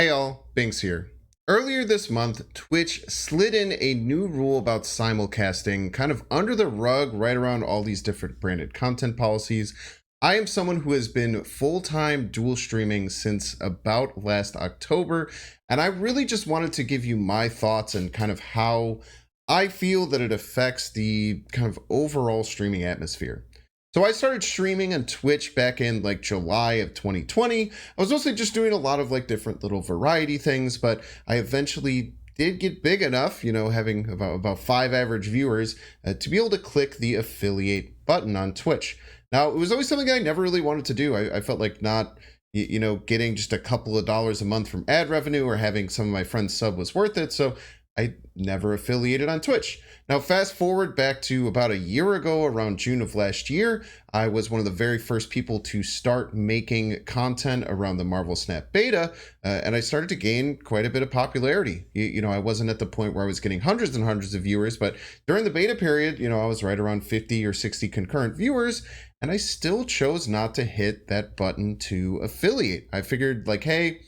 Hey all, Binks here. Earlier this month, Twitch slid in a new rule about simulcasting, kind of under the rug, right around all these different branded content policies. I am someone who has been full-time dual streaming since about last October, and I really just wanted to give you my thoughts and kind of how I feel that it affects the kind of overall streaming atmosphere. So I started streaming on Twitch back in like July of 2020. I was mostly just doing a lot of like different little variety things, but I eventually did get big enough, having about 5 average viewers, to be able to click the affiliate button on Twitch. Now, it was always something I never really wanted to do. I felt like not, getting just a couple of dollars a month from ad revenue or having some of my friends sub was worth it. So I never affiliated on Twitch. Now, fast forward back to about a year ago, around June of last year, I was one of the very first people to start making content around the Marvel Snap beta, and I started to gain quite a bit of popularity. I wasn't at the point where I was getting hundreds and hundreds of viewers, but during the beta period, I was right around 50 or 60 concurrent viewers, and I still chose not to hit that button to affiliate. I figured like, hey,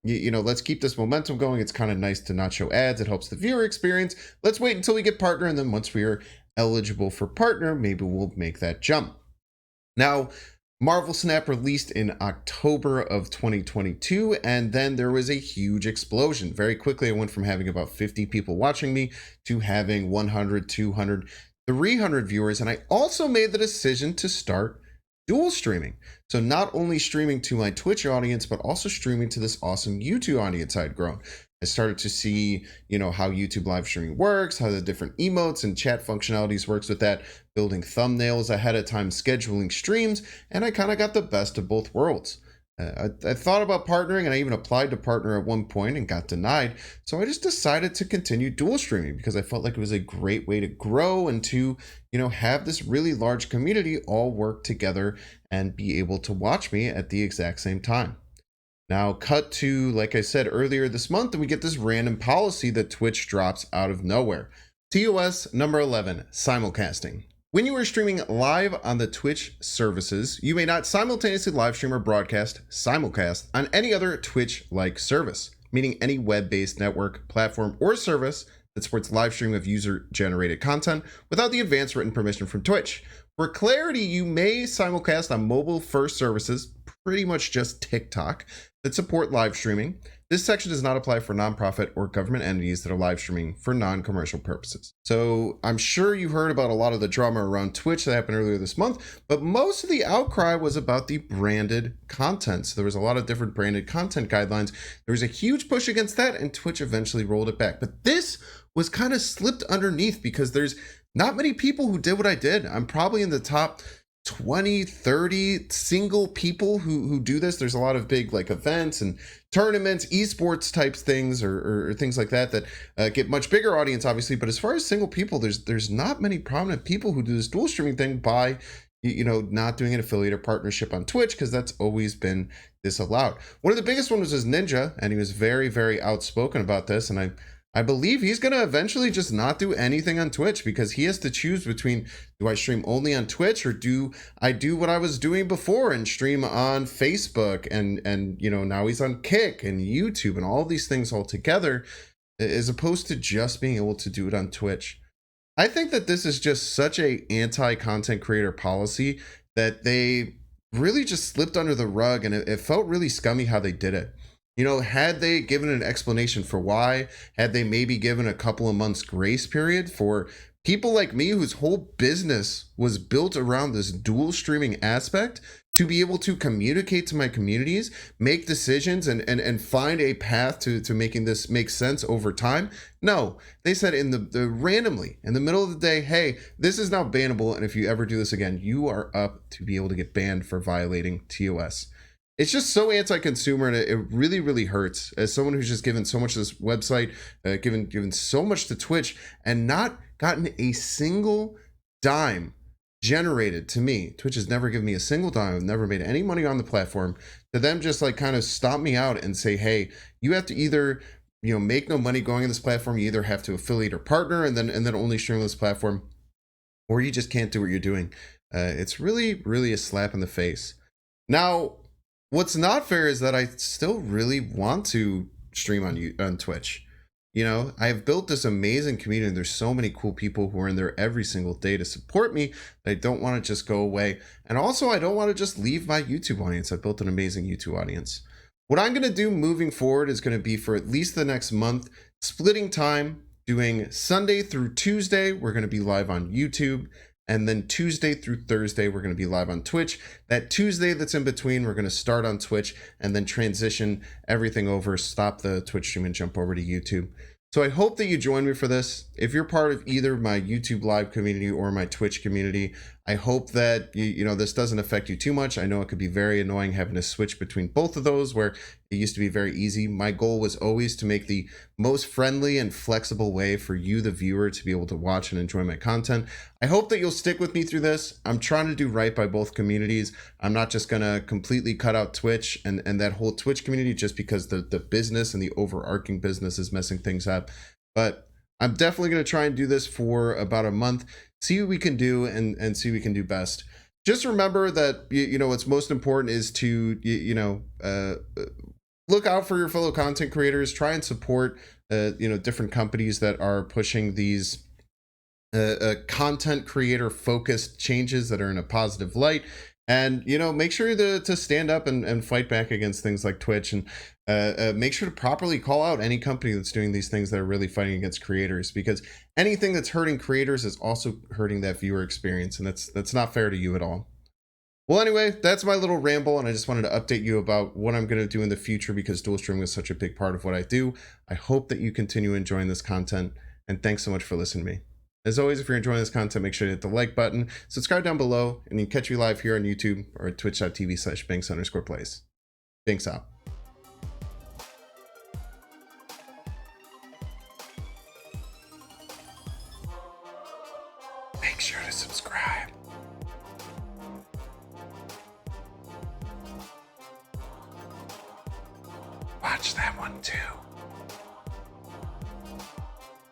let's keep this momentum going. It's kind of nice to not show ads. It helps the viewer experience. Let's wait until we get partner. And then once we are eligible for partner, maybe we'll make that jump. Now, Marvel Snap released in October of 2022, and then there was a huge explosion. Very quickly, I went from having about 50 people watching me to having 100, 200, 300 viewers. And I also made the decision to start dual streaming. So not only streaming to my Twitch audience, but also streaming to this awesome YouTube audience I'd grown. I started to see, how YouTube live streaming works, how the different emotes and chat functionalities works with that, building thumbnails ahead of time, scheduling streams, and I kind of got the best of both worlds. I thought about partnering, and I even applied to partner at one point and got denied. So I just decided to continue dual streaming because I felt like it was a great way to grow and to, have this really large community all work together and be able to watch me at the exact same time. Now, cut to, like I said earlier this month, and we get this random policy that Twitch drops out of nowhere. TOS number 11, simulcasting. When you are streaming live on the Twitch services, you may not simultaneously live stream or broadcast simulcast on any other Twitch-like service, meaning any web-based network, platform, or service that supports live stream of user-generated content without the advance written permission from Twitch. For clarity, you may simulcast on mobile-first services, pretty much just TikTok, that support live streaming. This section does not apply for nonprofit or government entities that are live streaming for non-commercial purposes. So I'm sure you heard about a lot of the drama around Twitch that happened earlier this month, but most of the outcry was about the branded content. So there was a lot of different branded content guidelines. There was a huge push against that, and Twitch eventually rolled it back. But this was kind of slipped underneath because there's not many people who did what I did. I'm probably in the top 20, 30 single people who do this. There's a lot of big like events and tournaments, esports types things or things like that get much bigger audience, obviously. But as far as single people, there's not many prominent people who do this dual streaming thing by not doing an affiliate or partnership on Twitch, because that's always been disallowed. One of the biggest ones was Ninja, and he was very, very outspoken about this. And I believe he's going to eventually just not do anything on Twitch because he has to choose between, do I stream only on Twitch or do I do what I was doing before and stream on Facebook and now he's on Kick and YouTube and all these things all together, as opposed to just being able to do it on Twitch. I think that this is just such a anti-content creator policy that they really just slipped under the rug, and it felt really scummy how they did it. Had they given an explanation for why, had they maybe given a couple of months grace period for people like me whose whole business was built around this dual streaming aspect to be able to communicate to my communities, make decisions and find a path to making this make sense over time. No, they said in the randomly in the middle of the day, hey, this is now bannable. And if you ever do this again, you are up to be able to get banned for violating TOS. It's just so anti-consumer, and it really, really hurts as someone who's just given so much to this website, given so much to Twitch, and not gotten a single dime generated to me. Twitch has never given me a single dime. I've never made any money on the platform. To them just like kind of stomp me out and say, hey, you have to either make no money going on this platform. You either have to affiliate or partner and then only stream on this platform, or you just can't do what you're doing. It's really, really a slap in the face. Now, what's not fair is that I still really want to stream on Twitch. You know, I've built this amazing community. There's so many cool people who are in there every single day to support me. I don't want to just go away. And also, I don't want to just leave my YouTube audience. I've built an amazing YouTube audience. What I'm going to do moving forward is going to be for at least the next month, splitting time, doing Sunday through Tuesday. We're going to be live on YouTube. And then Tuesday through Thursday, we're going to be live on Twitch. That Tuesday that's in between, we're going to start on Twitch and then transition everything over, stop the Twitch stream and jump over to YouTube. So I hope that you join me for this. If you're part of either my YouTube live community or my Twitch community, I hope that you know this doesn't affect you too much. I know it could be very annoying having to switch between both of those where it used to be very easy. My goal was always to make the most friendly and flexible way for you, the viewer, to be able to watch and enjoy my content. I hope that you'll stick with me through this. I'm trying to do right by both communities. I'm not just going to completely cut out Twitch and that whole Twitch community just because the business and the overarching business is messing things up. But I'm definitely going to try and do this for about a month, see what we can do and see what we can do best. Just remember that, you know, what's most important is to, look out for your fellow content creators, try and support, different companies that are pushing these content creator focused changes that are in a positive light. And, you know, make sure to stand up and fight back against things like Twitch and make sure to properly call out any company that's doing these things that are really fighting against creators, because anything that's hurting creators is also hurting that viewer experience. And that's not fair to you at all. Well, anyway, that's my little ramble. And I just wanted to update you about what I'm going to do in the future because dual streaming is such a big part of what I do. I hope that you continue enjoying this content. And thanks so much for listening to me. As always, if you're enjoying this content, make sure to hit the like button, subscribe down below, and you can catch me live here on YouTube or at twitch.tv/Banks_plays. Banks out. Make sure to subscribe. Watch that one too.